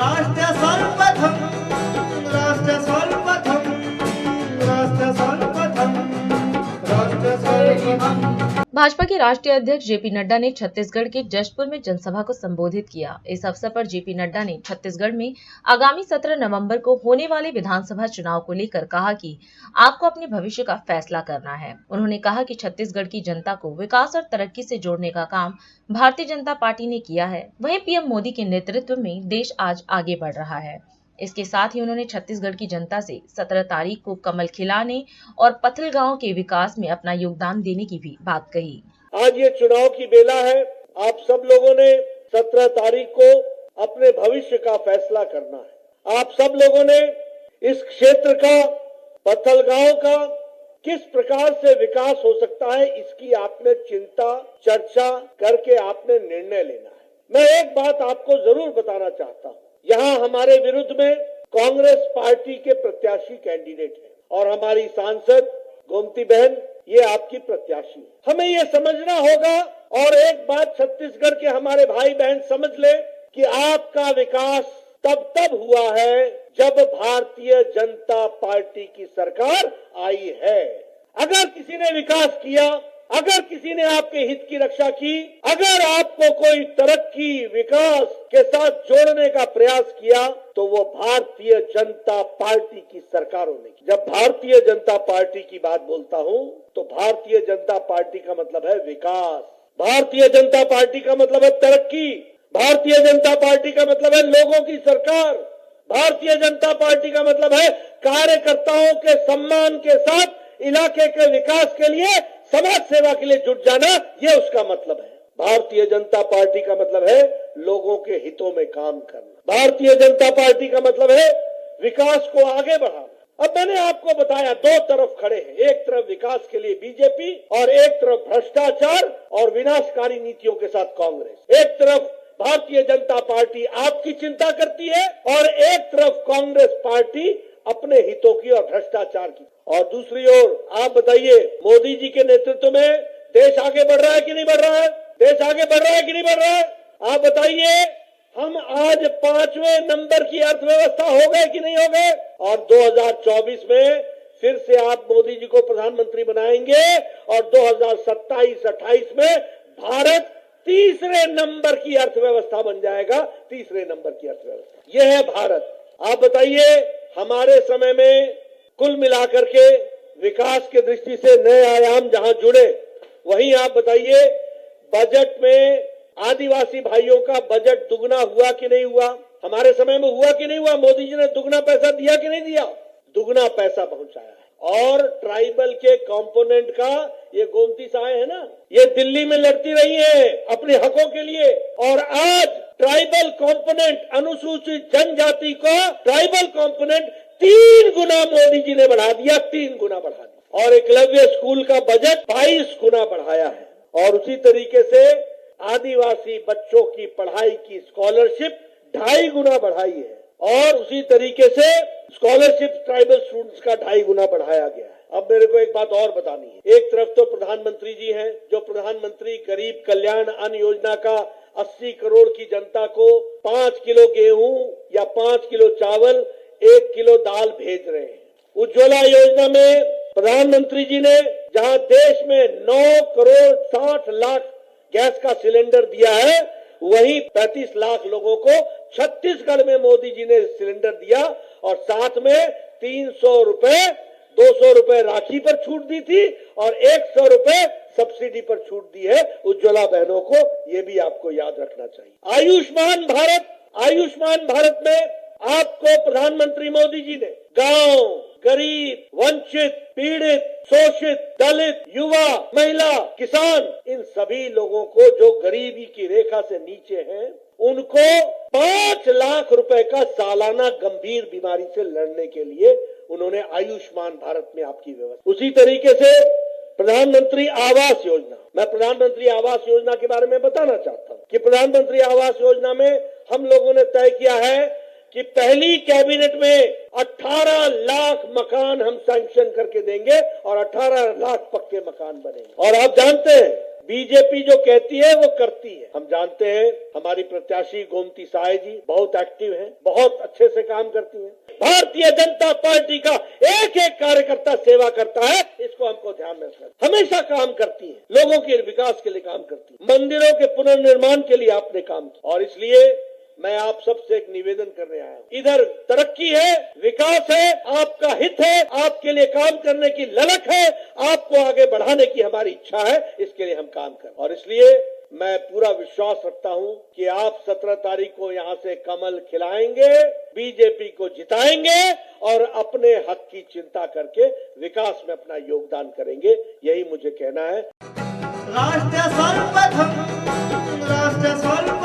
राष्ट्र सर्वप्रथम राष्ट्र सर्वप्रथम राष्ट्र सर्वप्रथम राष्ट्र सर्वप्रथम। भाजपा के राष्ट्रीय अध्यक्ष जेपी नड्डा ने छत्तीसगढ़ के जशपुर में जनसभा को संबोधित किया। इस अवसर पर जेपी नड्डा ने छत्तीसगढ़ में आगामी 17 नवंबर को होने वाले विधानसभा चुनाव को लेकर कहा कि आपको अपने भविष्य का फैसला करना है। उन्होंने कहा कि छत्तीसगढ़ की जनता को विकास और तरक्की से जोड़ने का काम भारतीय जनता पार्टी ने किया है। वहीं पीएम मोदी के नेतृत्व में देश आज आगे बढ़ रहा है। इसके साथ ही उन्होंने छत्तीसगढ़ की जनता से 17 तारीख को कमल खिलाने और पथलगांव के विकास में अपना योगदान देने की भी बात कही। आज ये चुनाव की बेला है। आप सब लोगों ने 17 तारीख को अपने भविष्य का फैसला करना है। आप सब लोगों ने इस क्षेत्र का, पथलगांव का किस प्रकार से विकास हो सकता है, इसकी आपने चिंता, चर्चा करके आपने निर्णय लेना है। मैं एक बात आपको जरूर बताना चाहता हूँ। यहाँ हमारे विरुद्ध में कांग्रेस पार्टी के प्रत्याशी कैंडिडेट हैं और हमारी सांसद गोमती बहन ये आपकी प्रत्याशी है। हमें ये समझना होगा और एक बात छत्तीसगढ़ के हमारे भाई बहन समझ ले कि आपका विकास तब हुआ है जब भारतीय जनता पार्टी की सरकार आई है। अगर किसी ने विकास किया, अगर किसी ने आपके हित की रक्षा की, अगर आपको कोई तरक्की, विकास के साथ जोड़ने का प्रयास किया, तो वो भारतीय जनता पार्टी की सरकारों ने की। जब भारतीय जनता पार्टी की बात बोलता हूँ तो भारतीय जनता पार्टी का मतलब है विकास, भारतीय जनता पार्टी का मतलब है तरक्की, भारतीय जनता पार्टी का मतलब है लोगों की सरकार, भारतीय जनता पार्टी का मतलब है कार्यकर्ताओं के सम्मान के साथ इलाके के विकास के लिए, समाज सेवा के लिए जुट जाना, ये उसका मतलब है। भारतीय जनता पार्टी का मतलब है लोगों के हितों में काम करना। भारतीय जनता पार्टी का मतलब है विकास को आगे बढ़ाना। अब मैंने आपको बताया, दो तरफ खड़े हैं, एक तरफ विकास के लिए बीजेपी और एक तरफ भ्रष्टाचार और विनाशकारी नीतियों के साथ कांग्रेस। एक तरफ भारतीय जनता पार्टी आपकी चिंता करती है और एक तरफ कांग्रेस पार्टी अपने हितों की और भ्रष्टाचार की। और दूसरी ओर आप बताइए, मोदी जी के नेतृत्व में देश आगे बढ़ रहा है कि नहीं बढ़ रहा है? देश आगे बढ़ रहा है कि नहीं बढ़ रहा है? आप बताइए, हम आज 5वें नंबर की अर्थव्यवस्था हो गए कि नहीं हो गए? और 2024 में फिर से आप मोदी जी को प्रधानमंत्री बनाएंगे और 2027-28 में भारत तीसरे नंबर की अर्थव्यवस्था बन जाएगा। तीसरे नंबर की अर्थव्यवस्था यह है भारत। आप बताइए, हमारे समय में कुल मिलाकर के विकास के दृष्टि से नए आयाम जहां जुड़े, वहीं आप बताइए बजट में आदिवासी भाइयों का बजट दुगना हुआ कि नहीं हुआ? हमारे समय में हुआ कि नहीं हुआ? मोदी जी ने दुगना पैसा दिया कि नहीं दिया? दुगना पैसा पहुंचाया है। और ट्राइबल के कंपोनेंट का, ये गोमती साहेब है ना, ये दिल्ली में लड़ती रही है अपने हकों के लिए, और आज ट्राइबल कंपोनेंट, अनुसूचित जनजाति को ट्राइबल कंपोनेंट 3 गुना मोदी जी ने बढ़ा दिया, 3 गुना बढ़ा दिया। और एकलव्य स्कूल का बजट 22 गुना बढ़ाया है। और उसी तरीके से आदिवासी बच्चों की पढ़ाई की स्कॉलरशिप 2.5 गुना बढ़ाई है। और उसी तरीके से स्कॉलरशिप ट्राइबल स्टूडेंट्स का 2.5 गुना बढ़ाया गया है। अब मेरे को एक बात और बतानी है। एक तरफ तो प्रधानमंत्री जी हैं, जो प्रधानमंत्री गरीब कल्याण अन्न योजना का 80 करोड़ की जनता को 5 किलो गेहूं या 5 किलो चावल, 1 किलो दाल भेज रहे हैं। उज्ज्वला योजना में प्रधानमंत्री जी ने जहां देश में 9 करोड़ 60 लाख गैस का सिलेंडर दिया है, वहीं 35 लाख लोगों को छत्तीसगढ़ में मोदी जी ने सिलेंडर दिया और साथ में 300 रुपए, 200 रुपए राखी पर छूट दी थी और 100 रुपए सब्सिडी पर छूट दी है उज्ज्वला बहनों को। ये भी आपको याद रखना चाहिए। आयुष्मान भारत, आयुष्मान भारत में आपको प्रधानमंत्री मोदी जी ने गांव, गरीब, वंचित, पीड़ित, शोषित, दलित, युवा, महिला, किसान, इन सभी लोगों को जो गरीबी की रेखा से नीचे हैं, उनको 5 लाख रुपए का सालाना गंभीर बीमारी से लड़ने के लिए उन्होंने आयुष्मान भारत में आपकी व्यवस्था। उसी तरीके से प्रधानमंत्री आवास योजना, मैं प्रधानमंत्री आवास योजना के बारे में बताना चाहता हूँ कि प्रधानमंत्री आवास योजना में हम लोगों ने तय किया है कि पहली कैबिनेट में 18 लाख मकान हम सैंक्शन करके देंगे और 18 लाख पक्के मकान बनेंगे। और आप जानते हैं बीजेपी जो कहती है वो करती है। हम जानते हैं हमारी प्रत्याशी गोमती साय जी बहुत एक्टिव हैं, बहुत अच्छे से काम करती हैं। भारतीय जनता पार्टी का एक एक कार्यकर्ता सेवा करता है, इसको हमको ध्यान में रखना। हमेशा काम करती है, लोगों के विकास के लिए काम करती है, मंदिरों के पुनर्निर्माण के लिए आपने काम किया और इसलिए मैं आप सबसे एक निवेदन करने आया हूँ। इधर तरक्की है, विकास है, आपका हित है, आपके लिए काम करने की ललक है, आपको आगे बढ़ाने की हमारी इच्छा है, इसके लिए हम काम करें और इसलिए मैं पूरा विश्वास रखता हूँ कि आप 17 तारीख को यहाँ से कमल खिलाएंगे, बीजेपी को जिताएंगे और अपने हक की चिंता करके विकास में अपना योगदान करेंगे। यही मुझे कहना है। राष्ट्र सर्वप्रथम, राष्ट्र सर्वप्रथम।